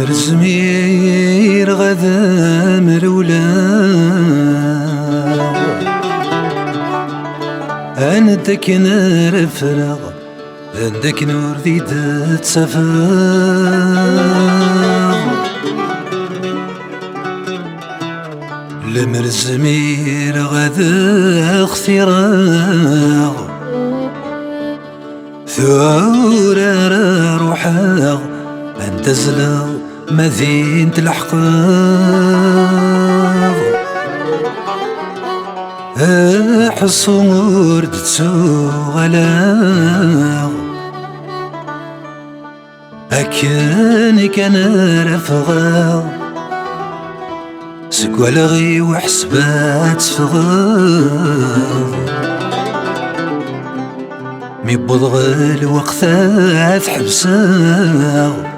المرزمير غدا مرولا أنا داك نار فراغ عندك نور ذي تسافر المرزمير غدا اختراغ ثورة روحاغ أنت زلاغ مدينة الأحقاغ حصور تسوغلاغ أكاني كان رفغاغ سكوالغي وحسبات فغاغ ميبضغ الوقتات حبساغ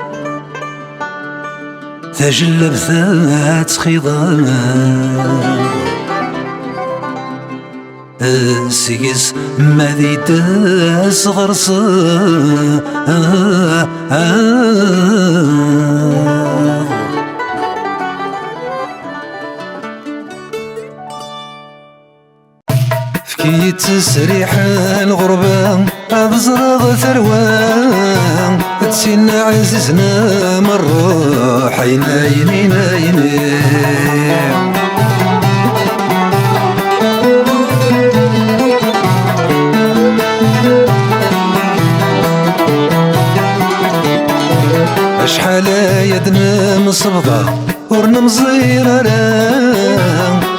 تجلب ذات خضاغ سيس ماذي داس غرصا فكيت تسريح الغربة أبزرغ ثروان تسينا عزيزنا مرة حينا ينينا ينين أشحال يدنا مصبغة ورنا مزيرة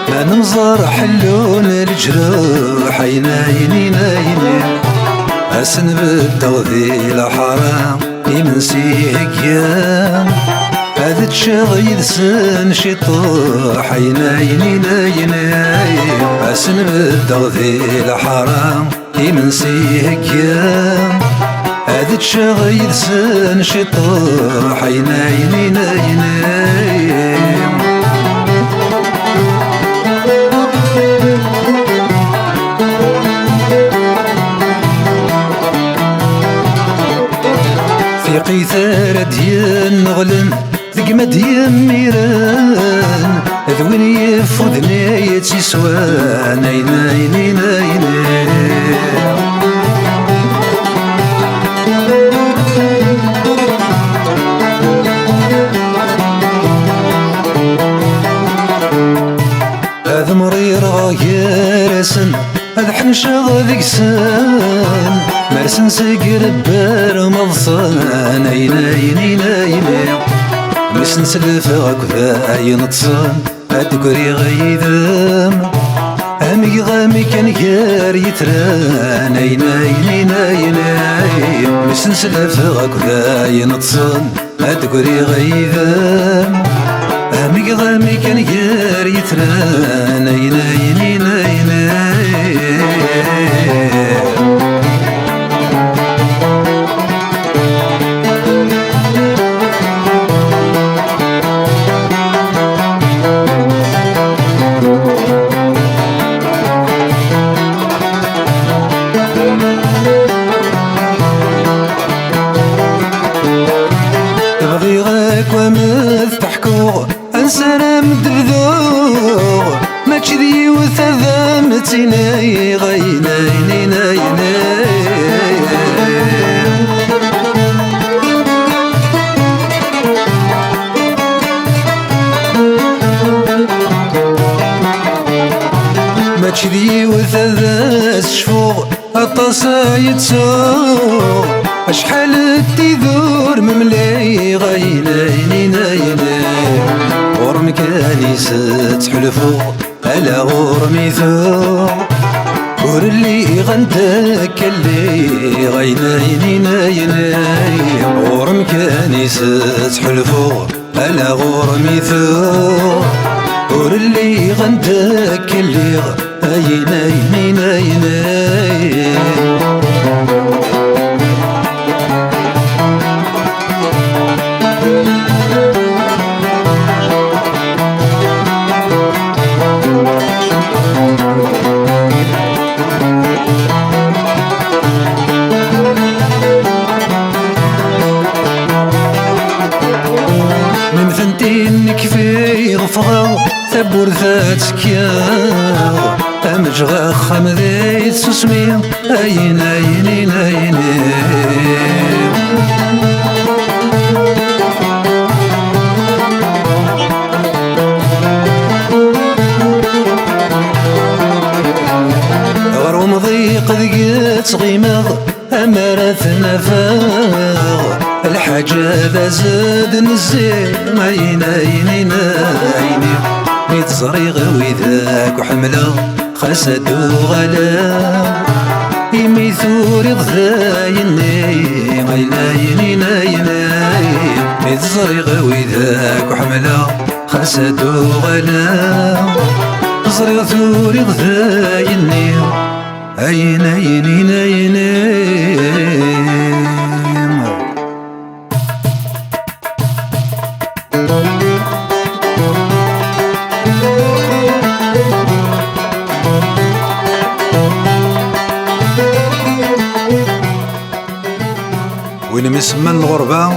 ما نمزر حلون الجروح عينا ينينا ينين أسن بالتغذي الحرام يمنسيه قيام هذا تشغيد سن شطوح عينا ينينا ينين أسن بالتغذي الحرام يمنسيه قيام هذا تشغيد سن شطوح عينا ينينا ينين في قيثارة ديال نغلم ذقمة ديال ميران ذوين يفوذني يتسوان عينا ينينا ينين هذا مرير غيرسن هذا حنشغ ذيك سان مرسن سقر بار مضصان عينا ينينا ينين مسن سلفة كفاية نتصان هادكري غيذم همي غامي كان غير يتران عينا ينينا ينين مسن سلفة كفاية نتصان هادكري غيذم همي غامي كان غير يتران عينا ينينا ينين بغيغك ومفتحكو انسانا مدبذوغ ما كذي وثذمتنا غينا ينينا ينين ما كذي وثذات شفوغ الطاسا يتسوغ أشحال تيذور مملي غينا ينينا ينين غرم كاني ستحلفو على غرمي ثوغ ور اللي غندك اللي غينا ينينا ينين غرم كاني ستحلفو على غرمي ثوغ ور اللي غندك اللي غينا ينينا ينين فاتك يا أمجغ خمذي تسمي أين أين أين غروم ضيق ذقيت غيمغ أمرت نفاغ الحاجة بزاد نزيم أين أين أين ميتزريغ ويداك وحمله خسد وغلا يميثور ضايني أين أين أين ميتزريغ ويداك وحمله خسد وغلا زريغ ثوري ضايني أين أين أين وين مسمى الغربة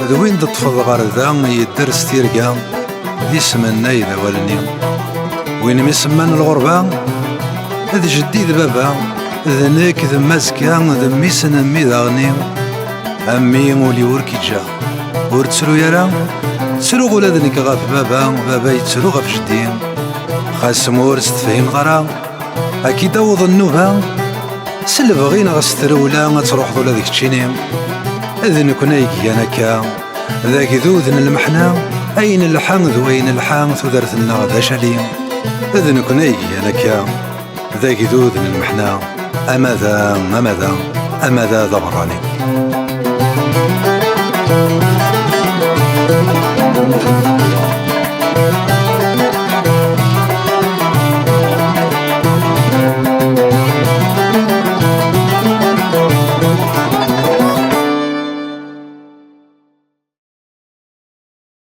ذوين تطفض غردا يدرس تيرقا دي سمنا إذا والني وين مسمى الغربة هذا جديد بابا ذنك ذمازكا ذميسن أمي ذاغني أمي مولي وركي جا ورتسلو يرا تسلو غولا ذنك غاف بابا يتسلو غاف جدي خاس مورس تفهم غرا أكيد أوض النوبة سلبغينا غسترولا تروح ذولا ذيك تشيني إذن كنا يجي أنا كا ذاك ذوذن المحنا أين اللحام ذوين اللحام ثذرثنا ذا شالي إذن كنا يجي أنا كا ذاك ذوذن المحنا أماذا ضبراني